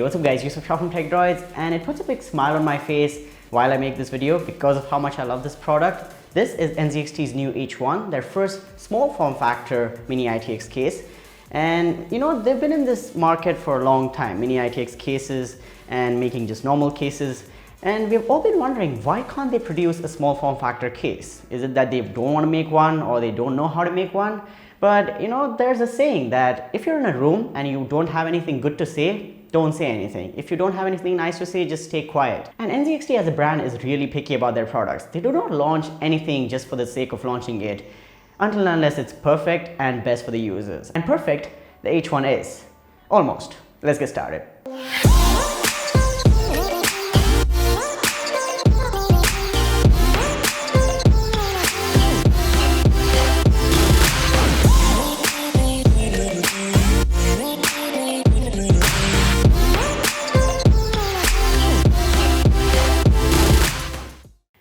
what's up guys, Yusuf from TechDroids, and it puts a big smile on my face while I make this video because of how much I love this product. This is NZXT's new H1, their first small form factor mini ITX case. And you know, they've been in this market for a long time, mini ITX cases and making just normal cases. And we've all been wondering, why can't they produce a small form factor case? Is it that they don't want to make one or they don't know how to make one? But you know, there's a saying that if you're in a room and you don't have anything good to say, don't say anything. If you don't have anything nice to say, just stay quiet. And NZXT as a brand is really picky about their products. They do not launch anything just for the sake of launching it, until and unless it's perfect and best for the users. And perfect, the H1 is. Almost. Let's get started.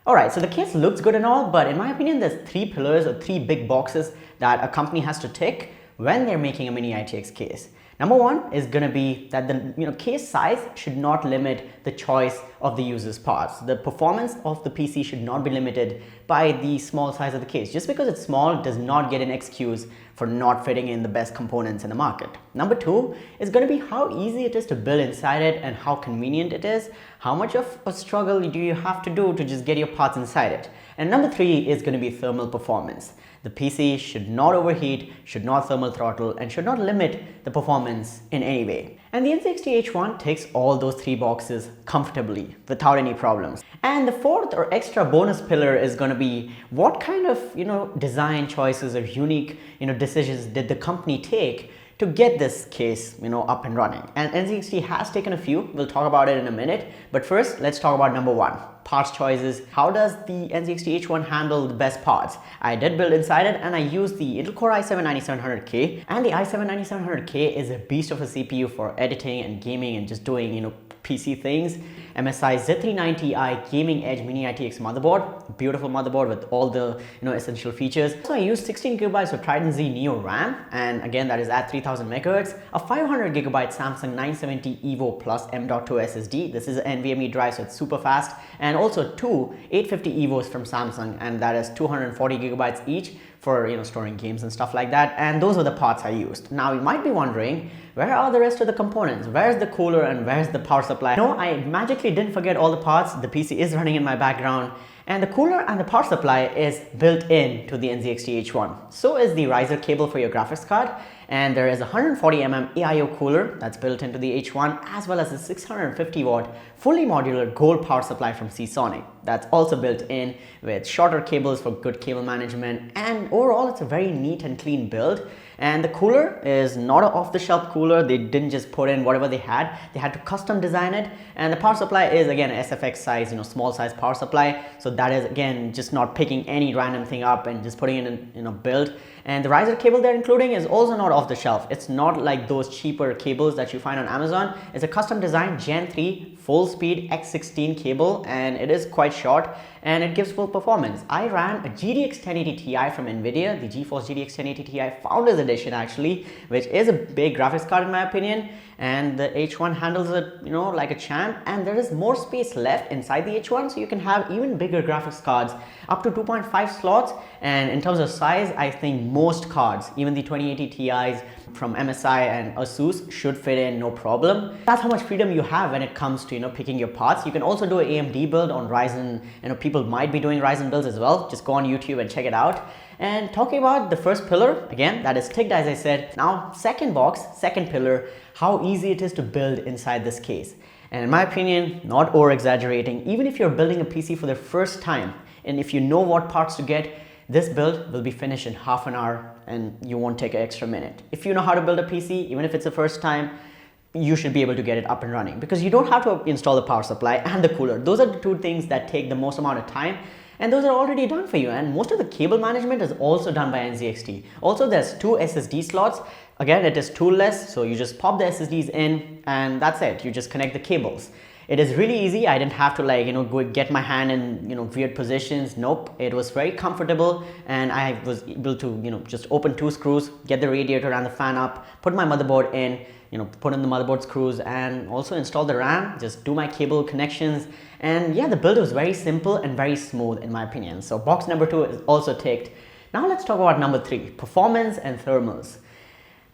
Alright, so the case looks good and all, but in my opinion, there's three pillars or three big boxes that a company has to tick when they're making a mini ITX case. Number one is going to be that the case size should not limit the choice of the user's parts. The performance of the PC should not be limited by the small size of the case. Just because it's small does not get an excuse for not fitting in the best components in the market. Number two is going to be how easy it is to build inside it and how convenient it is. How much of a struggle do you have to do to just get your parts inside it? And number three is going to be thermal performance. The PC should not overheat, should not thermal throttle, and should not limit the performance in any way. And the NZXT H1 ticks all those three boxes comfortably without any problems. And the fourth or extra bonus pillar is going to be what kind of design choices or unique decisions did the company take to get this case up and running. And NZXT has taken a few. We'll talk about it in a minute, but first let's talk about number one, parts choices. How does the NZXT H1 handle the best parts? I did build inside it and I used the Intel Core i7-9700K, and the i7-9700K is a beast of a CPU for editing and gaming and just doing PC things. MSI Z390i Gaming Edge Mini ITX motherboard, beautiful motherboard with all the essential features. So I used 16 gigabytes of Trident Z Neo RAM, and again that is at 3000 megahertz, a 500 gigabyte Samsung 970 EVO Plus M.2 SSD. This is an NVMe drive, so it's super fast, and also two 850 EVOs from Samsung, and that is 240 gigabytes each for storing games and stuff like that. And those are the parts I used. Now you might be wondering, where are the rest of the components? Where's the cooler and where's the power supply? No, I magically didn't forget all the parts. The PC is running in my background, and the cooler and the power supply is built in to the NZXT H1. So is the riser cable for your graphics card, and there is a 140mm AIO cooler that's built into the H1, as well as a 650 watt fully modular gold power supply from Seasonic that's also built in with shorter cables for good cable management. And overall it's a very neat and clean build. And the cooler is not an off-the-shelf cooler. They didn't just put in whatever they had to custom design it. And the power supply is again SFX size, small size power supply. So that is again just not picking any random thing up and just putting it in a build. And the riser cable they're including is also not off the shelf. It's not like those cheaper cables that you find on Amazon. It's a custom designed Gen 3 full speed X16 cable, and it is quite short and it gives full performance. I ran a GTX 1080 Ti from NVIDIA, the GeForce GTX 1080 Ti Founders Edition actually, which is a big graphics card in my opinion. And the H1 handles it like a champ, and there is more space left inside the H1, so you can have even bigger graphics cards up to 2.5 slots. And in terms of size, I think most cards, even the 2080 Ti's from MSI and Asus, should fit in no problem. That's how much freedom you have when it comes to picking your parts. You can also do an AMD build on Ryzen. People might be doing Ryzen builds as well. Just go on YouTube and check it out. And talking about the first pillar, again, that is ticked as I said. Now, second pillar, how easy it is to build inside this case. And in my opinion, not over exaggerating, even if you're building a PC for the first time, and if you know what parts to get, this build will be finished in half an hour and you won't take an extra minute. If you know how to build a PC, even if it's the first time, you should be able to get it up and running, because you don't have to install the power supply and the cooler. Those are the two things that take the most amount of time, and those are already done for you. And most of the cable management is also done by NZXT. Also, there's two SSD slots, Again, it is toolless, so you just pop the SSDs in and that's it. You just connect the cables. It is really easy. I didn't have to go get my hand in weird positions. Nope, it was very comfortable, and I was able to just open 2 screws, get the radiator and the fan up, put my motherboard in, put in the motherboard screws, and also install the RAM, just do my cable connections. And yeah, the build was very simple and very smooth in my opinion. So box number 2 is also ticked. Now let's talk about number 3, performance and thermals.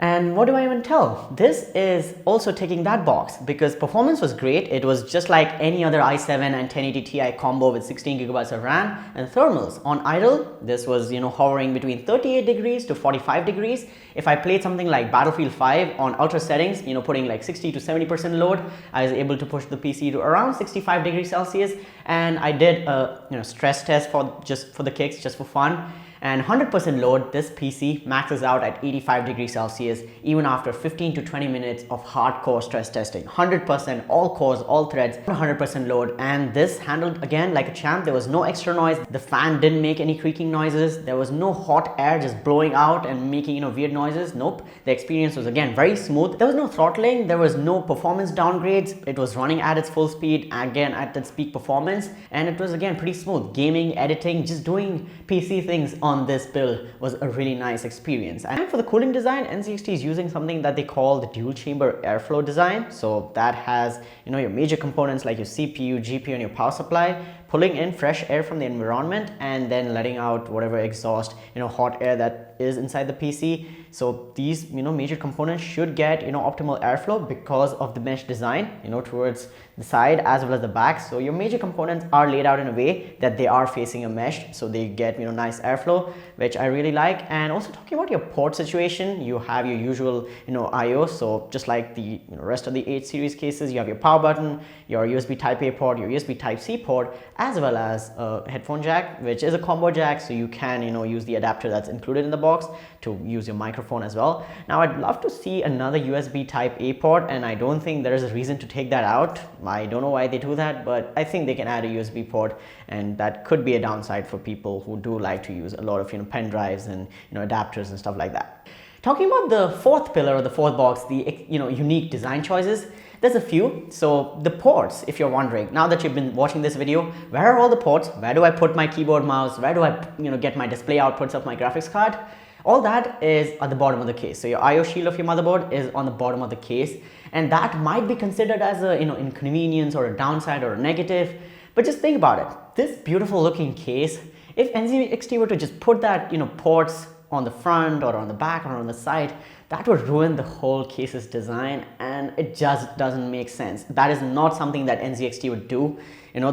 And what do I even tell? This is also ticking that box because performance was great. It was just like any other i7 and 1080 Ti combo with 16 gigabytes of RAM. And thermals on idle, this was hovering between 38 degrees to 45 degrees. If I played something like Battlefield 5 on ultra settings, putting like 60 to 70% load, I was able to push the PC to around 65 degrees Celsius. And I did a stress test for the kicks, just for fun. And 100% load, this PC maxes out at 85 degrees Celsius even after 15 to 20 minutes of hardcore stress testing. 100%, all cores, all threads, 100% load, and this handled again like a champ. There was no extra noise. The fan didn't make any creaking noises. There was no hot air just blowing out and making weird noises. Nope. The experience was again very smooth. There was no throttling. There was no performance downgrades. It was running at its full speed, again at its peak performance, and it was again pretty smooth. Gaming, editing, just doing PC things on this build was a really nice experience. And for the cooling design, NZXT is using something that they call the dual chamber airflow design. So that has your major components like your CPU, GPU, and your power supply, pulling in fresh air from the environment and then letting out whatever exhaust hot air that is inside the PC. So these major components should get optimal airflow because of the mesh design towards the side as well as the back. So your major components are laid out in a way that they are facing a mesh, so they get nice airflow, which I really like. And also talking about your port situation, you have your usual IO. So just like the rest of the 8 series cases, you have your power button, your USB type A port, your USB type C port, as well as a headphone jack, which is a combo jack, so you can use the adapter that's included in the box to use your microphone as well. Now I'd love to see another USB type A port, and I don't think there is a reason to take that out. I don't know why they do that, but I think they can add a USB port, and that could be a downside for people who do like to use a lot of pen drives and adapters and stuff like that. Talking about the 4th pillar or the 4th box, the unique design choices, there's a few. So the ports, if you're wondering, now that you've been watching this video, where are all the ports? Where do I put my keyboard, mouse? Where do I get my display outputs of my graphics card? All that is at the bottom of the case. So your IO shield of your motherboard is on the bottom of the case, and that might be considered as a inconvenience or a downside or a negative. But just think about it. This beautiful looking case, if NZXT were to just put that ports on the front or on the back or on the side, that would ruin the whole case's design, and it just doesn't make sense. That is not something that NZXT would do.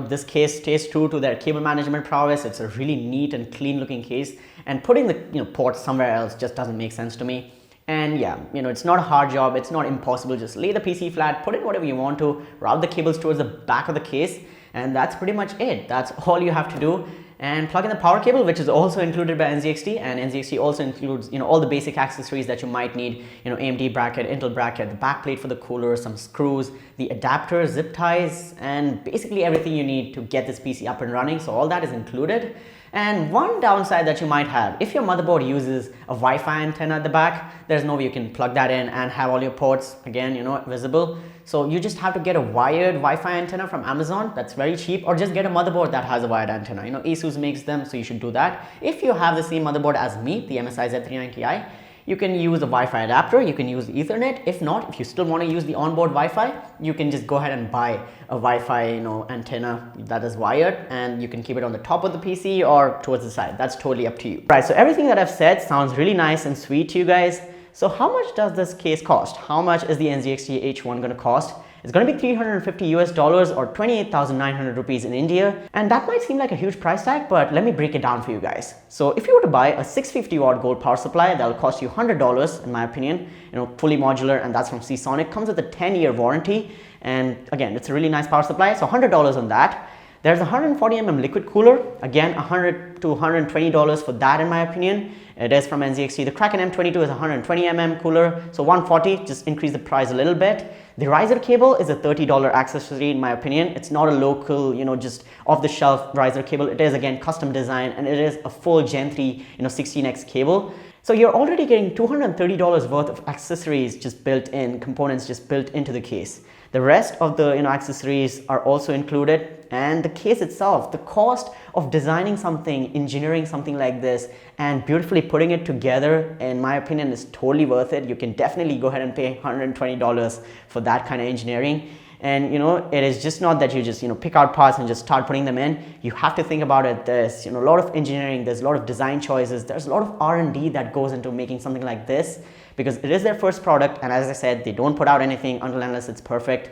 This case stays true to their cable management prowess. It's a really neat and clean looking case, and putting the ports somewhere else just doesn't make sense to me. And yeah, it's not a hard job. It's not impossible. Just lay the PC flat, put in whatever you want to, route the cables towards the back of the case, and that's pretty much it. That's all you have to do. And plug in the power cable, which is also included by NZXT, and NZXT also includes all the basic accessories that you might need, AMD bracket, Intel bracket, the back plate for the cooler, some screws, the adapter, zip ties, and basically everything you need to get this PC up and running. So all that is included. And one downside that you might have, if your motherboard uses a Wi-Fi antenna at the back, there's no way you can plug that in and have all your ports again visible. So you just have to get a wired Wi-Fi antenna from Amazon. That's very cheap, or just get a motherboard that has a wired antenna. Asus makes them, so you should do that. If you have the same motherboard as me, the MSI Z39Ti, you can use a Wi-Fi adapter, you can use Ethernet. If not, if you still want to use the onboard Wi-Fi, you can just go ahead and buy a Wi-Fi antenna that is wired, and you can keep it on the top of the PC or towards the side. That's totally up to you. Right, so everything that I've said sounds really nice and sweet to you guys. So how much does this case cost? How much is the NZXT H1 going to cost? It's going to be $350 or 28,900 rupees in India. And that might seem like a huge price tag, but let me break it down for you guys. So if you were to buy a 650 watt gold power supply, that'll cost you $100 in my opinion, fully modular, and that's from Seasonic. Comes with a 10-year warranty. And again, it's a really nice power supply. So $100 on that. There's a 140mm liquid cooler, again $100 to $120 for that in my opinion. It is from NZXT. The Kraken M22 is a 120mm cooler, so 140, just increase the price a little bit. The riser cable is a $30 accessory in my opinion. It's not a local, just off-the-shelf riser cable. It is again custom design, and it is a full Gen 3, 16x cable. So you're already getting $230 worth of accessories just built in, components just built into the case. The rest of the accessories are also included, and the case itself, the cost of designing something, engineering something like this and beautifully putting it together, in my opinion, is totally worth it. You can definitely go ahead and pay $120 for that kind of engineering. And it is just not that you just pick out parts and just start putting them in. You have to think about it. There's a lot of engineering, there's a lot of design choices, there's a lot of R&D that goes into making something like this, because it is their first product, and as I said, they don't put out anything until unless it's perfect.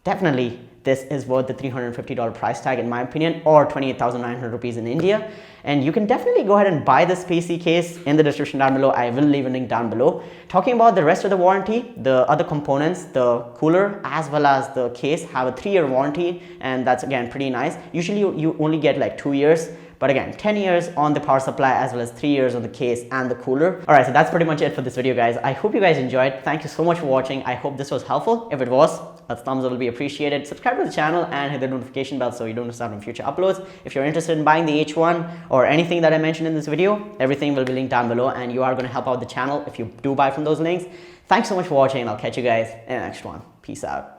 Definitely this is worth the $350 price tag, in my opinion, or 28,900 rupees in India. And you can definitely go ahead and buy this PC case in the description down below. I will leave a link down below. Talking about the rest of the warranty, the other components, the cooler as well as the case have a 3-year warranty, and that's again pretty nice. Usually you only get like 2 years, but again 10 years on the power supply as well as 3 years on the case and the cooler. All right, so that's pretty much it for this video, guys. I hope you guys enjoyed. Thank you so much for watching. I hope this was helpful. If it was, a thumbs up will be appreciated. Subscribe to the channel and hit the notification bell so you don't miss out on future uploads. If you're interested in buying the H1 or anything that I mentioned in this video, everything will be linked down below, and you are going to help out the channel if you do buy from those links. Thanks so much for watching, and I'll catch you guys in the next one. Peace out.